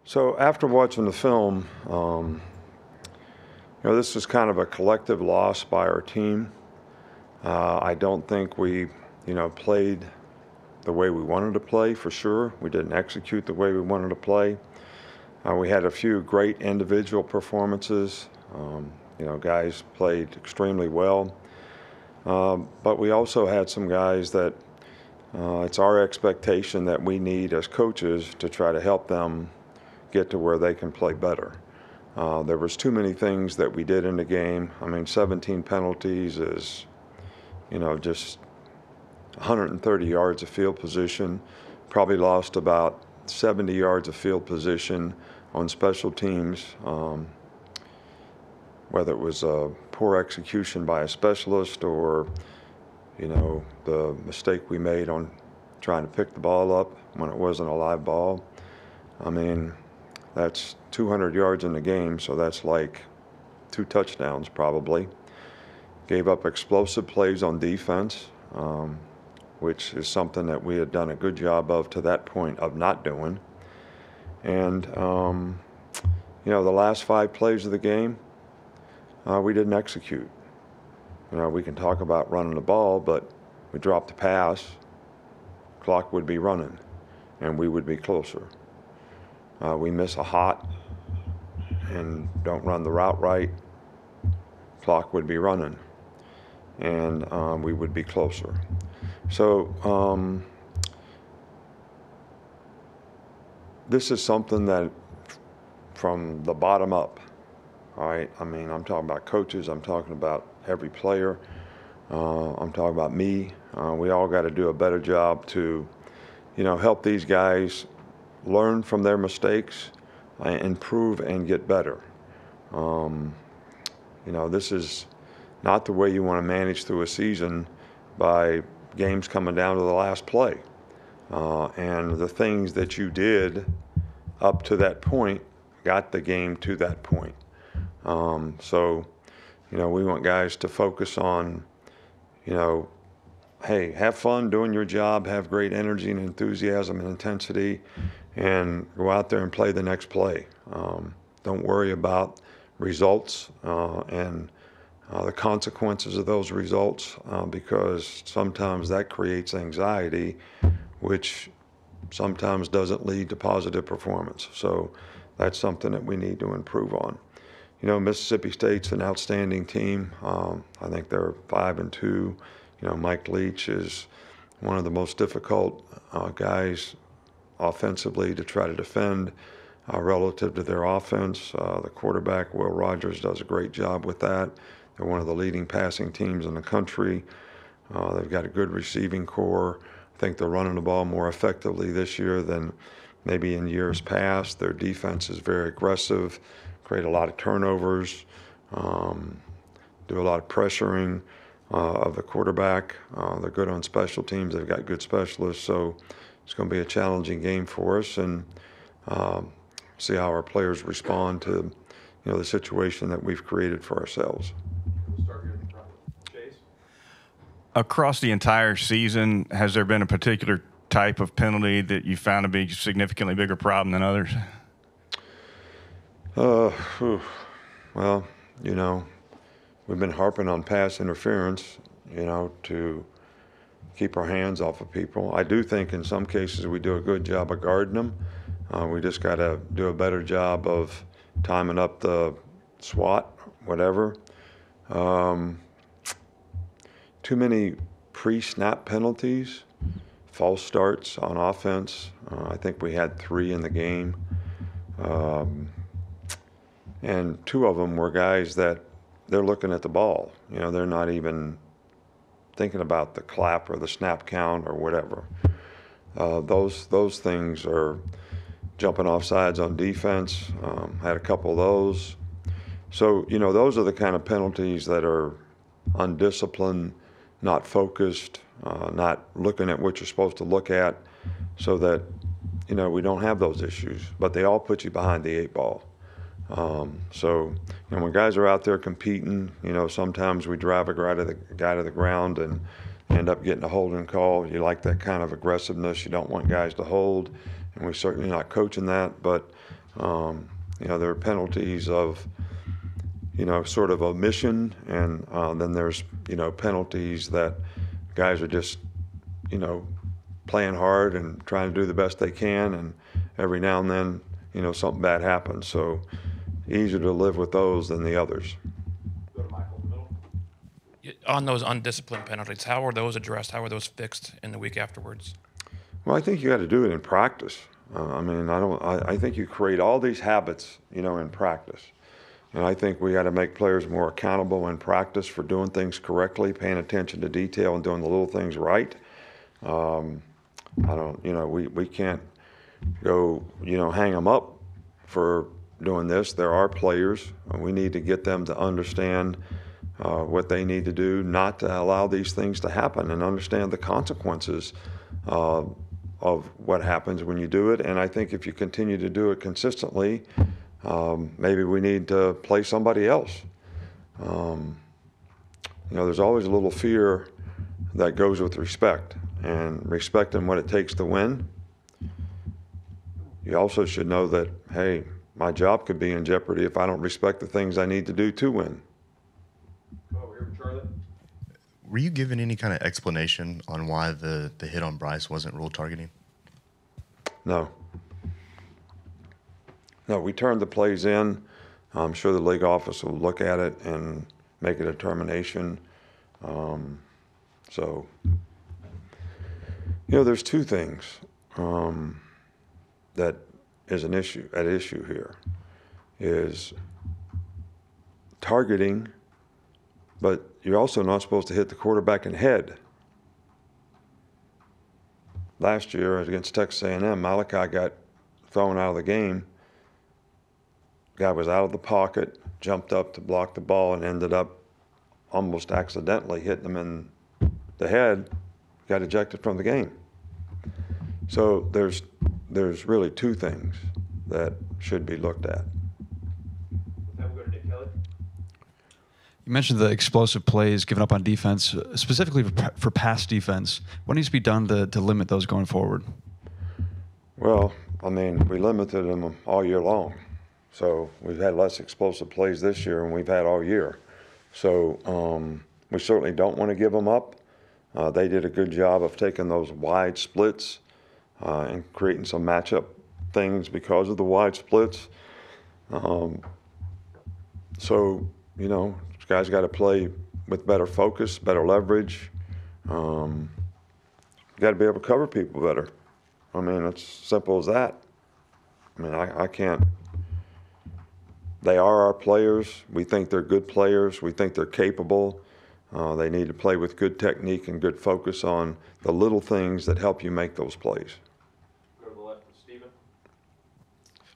So after watching the film, this was kind of a collective loss by our team. I don't think we, played the way we wanted to play for sure. We didn't execute the way we wanted to play. We had a few great individual performances. Guys played extremely well. But we also had some guys that it's our expectation that we need as coaches to try to help them get to where they can play better. There was too many things that we did in the game. 17 penalties is, just 130 yards of field position. Probably lost about 70 yards of field position on special teams, whether it was a poor execution by a specialist or, the mistake we made on trying to pick the ball up when it wasn't a live ball. That's 200 yards in the game, so that's like 2 touchdowns probably. Gave up explosive plays on defense, which is something that we had done a good job of to that point of not doing. And, the last 5 plays of the game, we didn't execute. We can talk about running the ball, but we dropped the pass, clock would be running, and we would be closer. We miss a hot and don't run the route right, clock would be running, and we would be closer. So this is something that from the bottom up, all right? I'm talking about coaches, I'm talking about every player, I'm talking about me. We all got to do a better job to, help these guys learn from their mistakes, improve and get better. This is not the way you want to manage through a season by games coming down to the last play. And the things that you did up to that point got the game to that point. So we want guys to focus on, hey, have fun doing your job, have great energy and enthusiasm and intensity, and go out there and play the next play. Don't worry about results and the consequences of those results because sometimes that creates anxiety, which sometimes doesn't lead to positive performance. So that's something that we need to improve on. Mississippi State's an outstanding team. I think they're 5-2. Mike Leach is one of the most difficult guys offensively to try to defend relative to their offense. The quarterback, Will Rogers, does a great job with that. They're one of the leading passing teams in the country. They've got a good receiving core. I think they're running the ball more effectively this year than maybe in years past. Their defense is very aggressive, create a lot of turnovers, do a lot of pressuring of the quarterback. They're good on special teams. They've got good specialists. So it's going to be a challenging game for us, and see how our players respond to the situation that we've created for ourselves. We'll start here at the front. Chase? Across the entire season, has there been a particular type of penalty that you found to be a significantly bigger problem than others? Well, we've been harping on pass interference, to keep our hands off of people. I do think in some cases we do a good job of guarding them. We just got to do a better job of timing up the SWAT, whatever. Too many pre-snap penalties, false starts on offense. I think we had 3 in the game. And 2 of them were guys that they're looking at the ball. They're not even thinking about the clap or the snap count or whatever. Those things are jumping off sides on defense. Had a couple of those. So, those are the kind of penalties that are undisciplined, not focused, not looking at what you're supposed to look at, so that, we don't have those issues. But they all put you behind the 8 ball. So, when guys are out there competing, sometimes we drive a guy to the ground and end up getting a holding call. You like that kind of aggressiveness. You don't want guys to hold, and we're certainly not coaching that. But There are penalties of, sort of omission, and then there's, penalties that guys are just, playing hard and trying to do the best they can, and every now and then, something bad happens. So easier to live with those than the others. Go to Michael in the middle. On those undisciplined penalties, how were those addressed? How were those fixed in the week afterwards? Well, I think you got to do it in practice. I think you create all these habits, in practice. And I think we got to make players more accountable in practice for doing things correctly, paying attention to detail, and doing the little things right. We can't go, hang them up for doing this. There are players. We need to get them to understand what they need to do, not to allow these things to happen, and understand the consequences of what happens when you do it. And I think if you continue to do it consistently, maybe we need to play somebody else. There's always a little fear that goes with respect, and respecting what it takes to win. You also should know that, hey, my job could be in jeopardy if I don't respect the things I need to do to win. Come over here with Charlie. Were you given any kind of explanation on why the hit on Bryce wasn't ruled targeting? No. No, we turned the plays in. I'm sure the league office will look at it and make a determination. There's two things that is an issue here. Is targeting, but you're also not supposed to hit the quarterback in the head. Last year against Texas A&M, Malachi got thrown out of the game. Guy was out of the pocket, jumped up to block the ball, and ended up almost accidentally hitting him in the head, got ejected from the game. So there's really two things that should be looked at. Now we'll go to Nick Kelly. You mentioned the explosive plays given up on defense, specifically for pass defense. What needs to be done to limit those going forward? Well, we limited them all year long. So we've had less explosive plays this year than we've had all year. So we certainly don't want to give them up. They did a good job of taking those wide splits and creating some matchup things because of the wide splits. Guys got to play with better focus, better leverage. Got to be able to cover people better. It's simple as that. I can't. They are our players. We think they're good players. We think they're capable. They need to play with good technique and good focus on the little things that help you make those plays. Go to the left with Steven.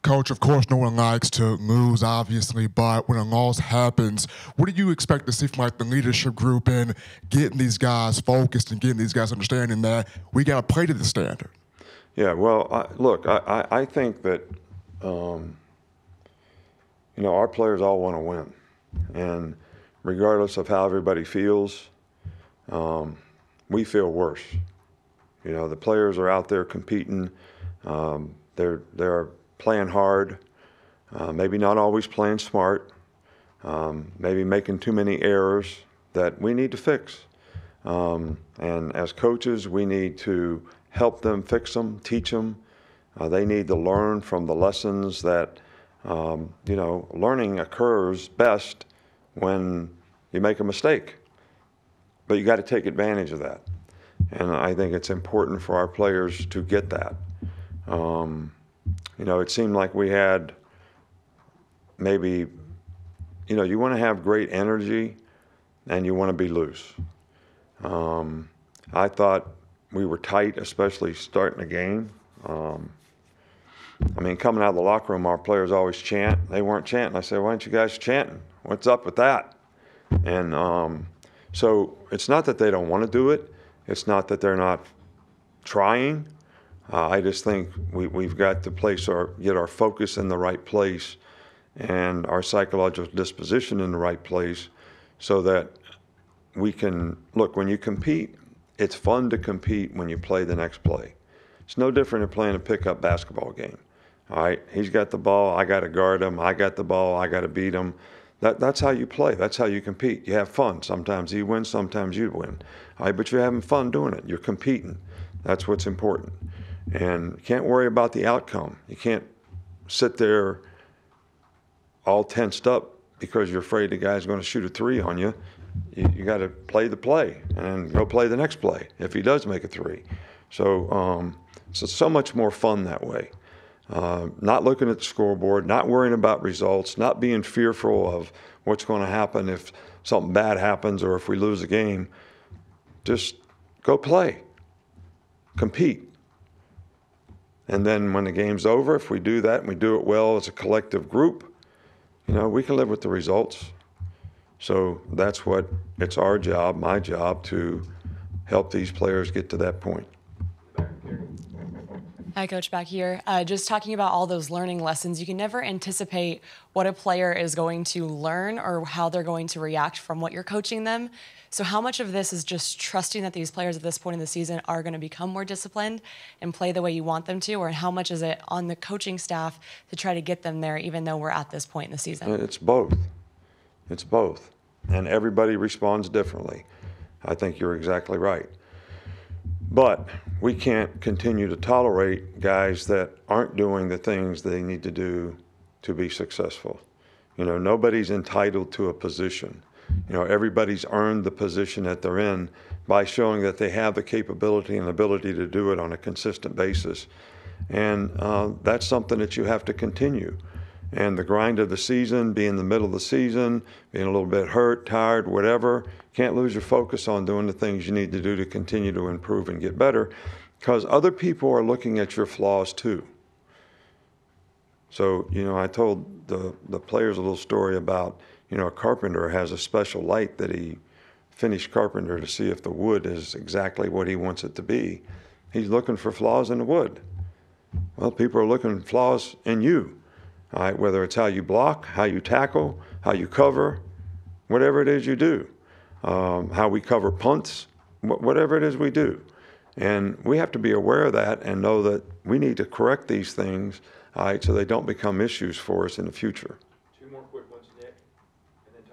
Coach, of course, no one likes to lose, obviously, but when a loss happens, what do you expect to see from the leadership group in getting these guys focused and getting these guys understanding that we got to play to the standard? Yeah, well, I think that, our players all want to win. And regardless of how everybody feels, we feel worse. The players are out there competing. They're playing hard, maybe not always playing smart, maybe making too many errors that we need to fix. And as coaches, we need to help them fix them, teach them. They need to learn from the lessons that, learning occurs best when you make a mistake. But you got to take advantage of that. And I think it's important for our players to get that. It seemed like we had maybe, you want to have great energy and you want to be loose. I thought we were tight, especially starting the game. Coming out of the locker room, our players always chant. They weren't chanting. I said, why aren't you guys chanting? What's up with that? And so it's not that they don't want to do it. It's not that they're not trying. I just think we've got to get our focus in the right place and our psychological disposition in the right place so that we can, look, when you compete, it's fun to compete when you play the next play. It's no different than playing a pickup basketball game. All right, he's got the ball, I got to guard him. I got the ball, I got to beat him. That's how you play. That's how you compete. You have fun. Sometimes he wins, sometimes you win. All right, but you're having fun doing it. You're competing. That's what's important. And you can't worry about the outcome. You can't sit there all tensed up because you're afraid the guy's going to shoot a three on you. You got to play the play and go play the next play if he does make a three. So so much more fun that way. Not looking at the scoreboard, not worrying about results, not being fearful of what's going to happen if something bad happens or if we lose a game. Just go play, compete. And then when the game's over, if we do that and we do it well as a collective group, we can live with the results. So that's what it's our job, my job, to help these players get to that point. Hi, Coach, back here. Just talking about all those learning lessons, you can never anticipate what a player is going to learn or how they're going to react from what you're coaching them. So how much of this is just trusting that these players at this point in the season are going to become more disciplined and play the way you want them to, or how much is it on the coaching staff to try to get them there even though we're at this point in the season? It's both. It's both. And everybody responds differently. I think you're exactly right. But we can't continue to tolerate guys that aren't doing the things they need to do to be successful. Nobody's entitled to a position. Everybody's earned the position that they're in by showing that they have the capability and ability to do it on a consistent basis. And that's something that you have to continue. And the grind of the season, being in the middle of the season, being a little bit hurt, tired, whatever, can't lose your focus on doing the things you need to do to continue to improve and get better, because other people are looking at your flaws too. So, I told the players a little story about, a carpenter has a special light that he finished carpenter to see if the wood is exactly what he wants it to be. He's looking for flaws in the wood. Well, people are looking for flaws in you. All right, whether it's how you block, how you tackle, how you cover, whatever it is you do, how we cover punts, whatever it is we do. And we have to be aware of that and know that we need to correct these things, all right, so they don't become issues for us in the future. Two more quick ones, Nick, and then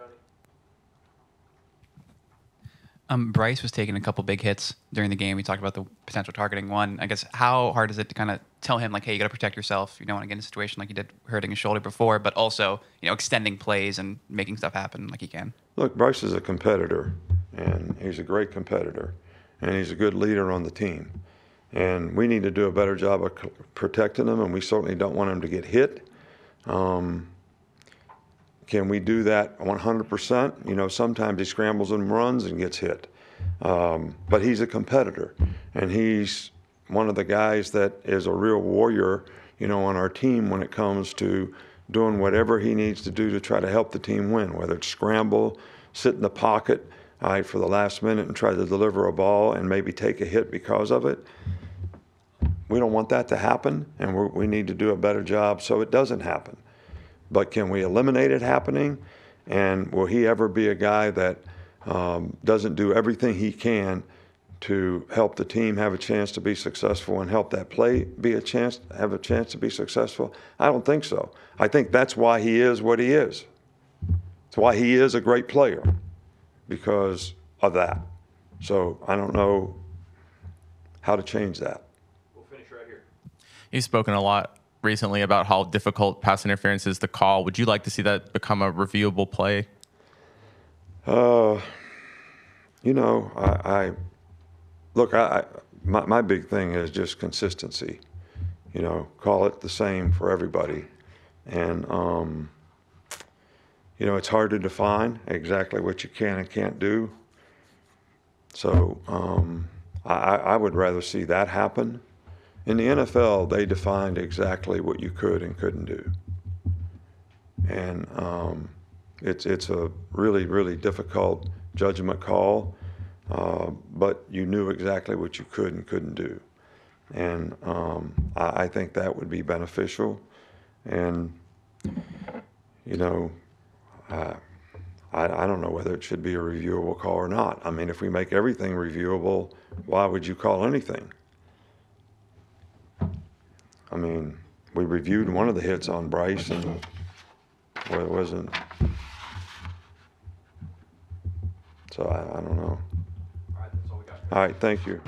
Tony. Bryce was taking a couple big hits during the game. We talked about the potential targeting one. I guess how hard is it to kind of tell him, like, hey, you got to protect yourself. You don't want to get in a situation like you did hurting his shoulder before, but also, extending plays and making stuff happen like he can. Look, Bryce is a competitor, and he's a great competitor, and he's a good leader on the team. And we need to do a better job of protecting him, and we certainly don't want him to get hit. Can we do that 100%? Sometimes he scrambles and runs and gets hit. But he's a competitor, and he's one of the guys that is a real warrior, on our team when it comes to doing whatever he needs to do to try to help the team win, whether it's scramble, sit in the pocket, all right, for the last minute and try to deliver a ball and maybe take a hit because of it. We don't want that to happen, and we need to do a better job so it doesn't happen. But can we eliminate it happening? And will he ever be a guy that doesn't do everything he can to help the team have a chance to be successful and help that play have a chance to be successful? I don't think so. I think that's why he is what he is. It's why he is a great player, because of that. So I don't know how to change that. We'll finish right here. You've spoken a lot recently about how difficult pass interference is to call. Would you like to see that become a reviewable play? My big thing is just consistency. Call it the same for everybody. And, it's hard to define exactly what you can and can't do. So I would rather see that happen. In the NFL, they defined exactly what you could and couldn't do. And it's a really, really difficult judgment call, but you knew exactly what you could and couldn't do. And I think that would be beneficial. And, I don't know whether it should be a reviewable call or not. I mean, if we make everything reviewable, why would you call anything? I mean, we reviewed one of the hits on Bryce, and well, it wasn't. So I don't know. All right, that's all we got. All right, thank you.